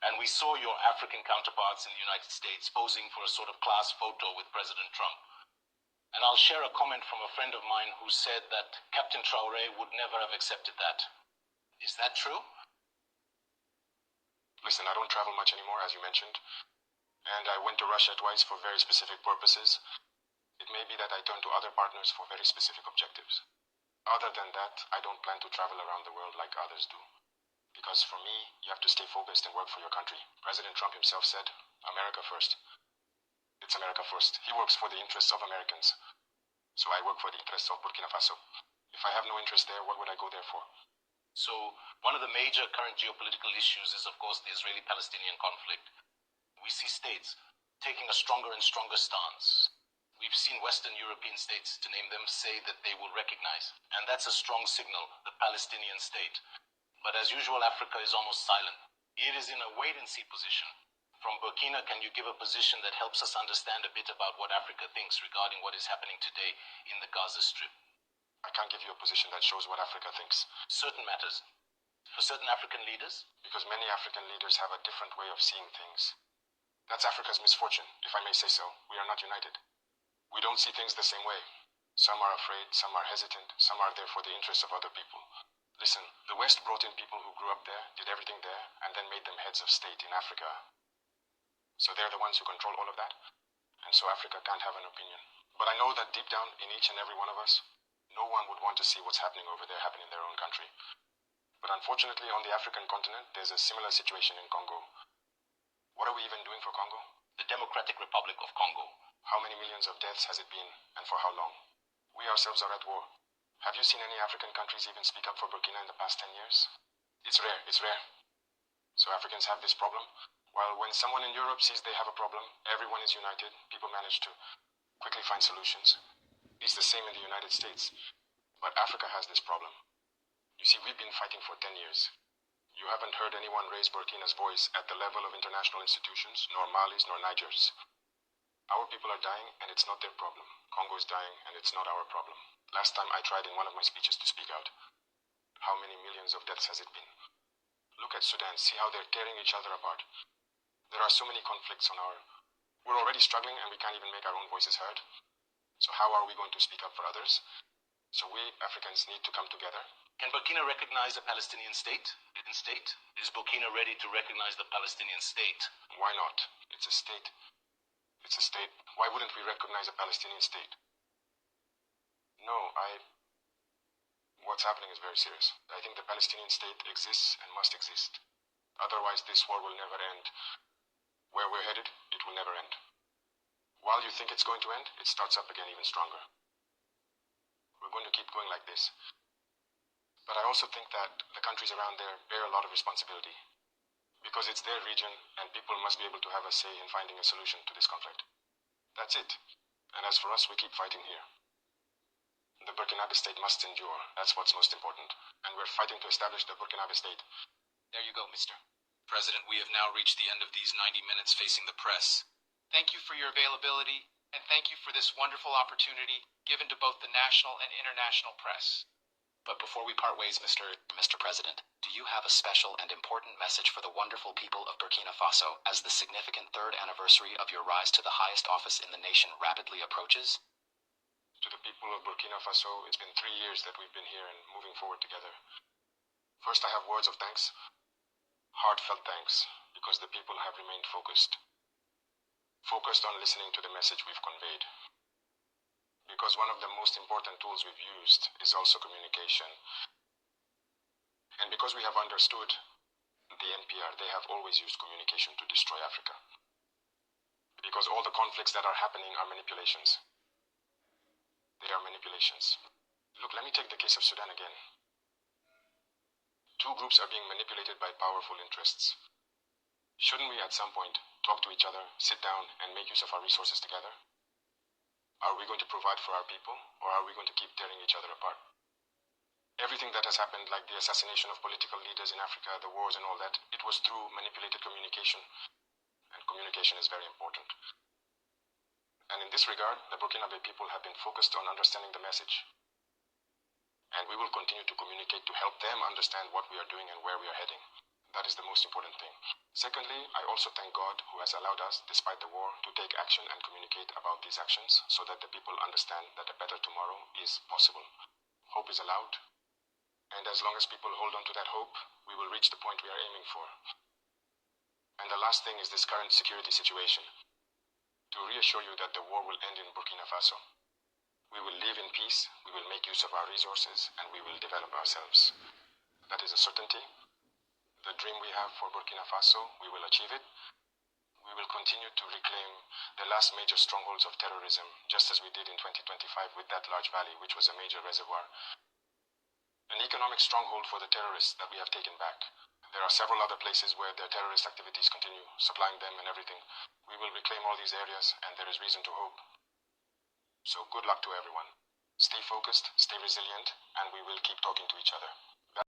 And we saw your African counterparts in the United States posing for a sort of class photo with President Trump. And I'll share a comment from a friend of mine who said that Captain Traore would never have accepted that. Is that true? Listen, I don't travel much anymore, as you mentioned. And I went to Russia twice for very specific purposes. It may be that I turn to other partners for very specific objectives. Other than that, I don't plan to travel around the world like others do. Because for me, you have to stay focused and work for your country. President Trump himself said, America first. It's America first. He works for the interests of Americans. So I work for the interests of Burkina Faso. If I have no interest there, what would I go there for? So one of the major current geopolitical issues is, of course, the Israeli-Palestinian conflict. We see states taking a stronger and stronger stance. We've seen Western European states, to name them, say that they will recognize. And that's a strong signal, the Palestinian state. But as usual, Africa is almost silent. It is in a wait-and-see position. From Burkina, can you give a position that helps us understand a bit about what Africa thinks regarding what is happening today in the Gaza Strip? I can't give you a position that shows what Africa thinks. Certain matters. For certain African leaders? Because many African leaders have a different way of seeing things. That's Africa's misfortune, if I may say so. We are not united. We don't see things the same way. Some are afraid, some are hesitant, some are there for the interests of other people. Listen, the West brought in people who grew up there, did everything there, and then made them heads of state in Africa. So they're the ones who control all of that, and so Africa can't have an opinion. But I know that deep down, in each and every one of us, no one would want to see what's happening over there happen in their own country. But unfortunately, on the African continent, there's a similar situation in Congo. What are we even doing for Congo? The Democratic Republic of Congo. How many millions of deaths has it been, and for how long? We ourselves are at war. Have you seen any African countries even speak up for Burkina in the past 10 years? It's rare. So Africans have this problem, while when someone in Europe sees they have a problem, everyone is united, people manage to quickly find solutions. It's the same in the United States. But Africa has this problem. You see, we've been fighting for 10 years. You haven't heard anyone raise Burkina's voice at the level of international institutions, nor Mali's, nor Niger's. Our people are dying, and it's not their problem. Congo is dying, and it's not our problem. Last time I tried in one of my speeches to speak out. How many millions of deaths has it been? Look at Sudan, see how they're tearing each other apart. There are so many conflicts on our... We're already struggling, and we can't even make our own voices heard. So how are we going to speak up for others? So we, Africans, need to come together. Can Burkina recognize a Palestinian state? Is Burkina ready to recognize the Palestinian state? Why not? It's a state. It's a state. Why wouldn't we recognize a Palestinian state? No, What's happening is very serious. I think the Palestinian state exists and must exist. Otherwise, this war will never end. Where we're headed, it will never end. While you think it's going to end, it starts up again even stronger. We're going to keep going like this. But I also think that the countries around there bear a lot of responsibility. Because it's their region, and people must be able to have a say in finding a solution to this conflict. That's it. And as for us, we keep fighting here. The Burkinabe state must endure. That's what's most important. And we're fighting to establish the Burkinabe state. There you go, Mr. President. We have now reached the end of these 90 minutes facing the press. Thank you for your availability, and thank you for this wonderful opportunity given to both the national and international press. But before we part ways, Mr. President, do you have a special and important message for the wonderful people of Burkina Faso as the significant 3rd anniversary of your rise to the highest office in the nation rapidly approaches? To the people of Burkina Faso, it's been 3 years that we've been here and moving forward together. First, I have words of thanks, heartfelt thanks, because the people have remained focused on listening to the message we've conveyed. Because one of the most important tools we've used is also communication. And because we have understood the NPR, they have always used communication to destroy Africa. Because all the conflicts that are happening are manipulations. They are manipulations. Look, let me take the case of Sudan again. Two groups are being manipulated by powerful interests. Shouldn't we at some point talk to each other, sit down, and make use of our resources together? Are we going to provide for our people, or are we going to keep tearing each other apart? Everything that has happened, like the assassination of political leaders in Africa, the wars and all that, it was through manipulated communication. And communication is very important. And in this regard, the Burkinabe people have been focused on understanding the message. And we will continue to communicate to help them understand what we are doing and where we are heading. That is the most important thing. Secondly, I also thank God who has allowed us, despite the war, to take action and communicate about these actions so that the people understand that a better tomorrow is possible. Hope is allowed, and as long as people hold on to that hope, we will reach the point we are aiming for. And the last thing is this current security situation. To reassure you that the war will end in Burkina Faso. We will live in peace, we will make use of our resources, and we will develop ourselves. That is a certainty. The dream we have for Burkina Faso, we will achieve it. We will continue to reclaim the last major strongholds of terrorism, just as we did in 2025 with that large valley, which was a major reservoir. An economic stronghold for the terrorists that we have taken back. There are several other places where their terrorist activities continue, supplying them and everything. We will reclaim all these areas, and there is reason to hope. So good luck to everyone. Stay focused, stay resilient, and we will keep talking to each other.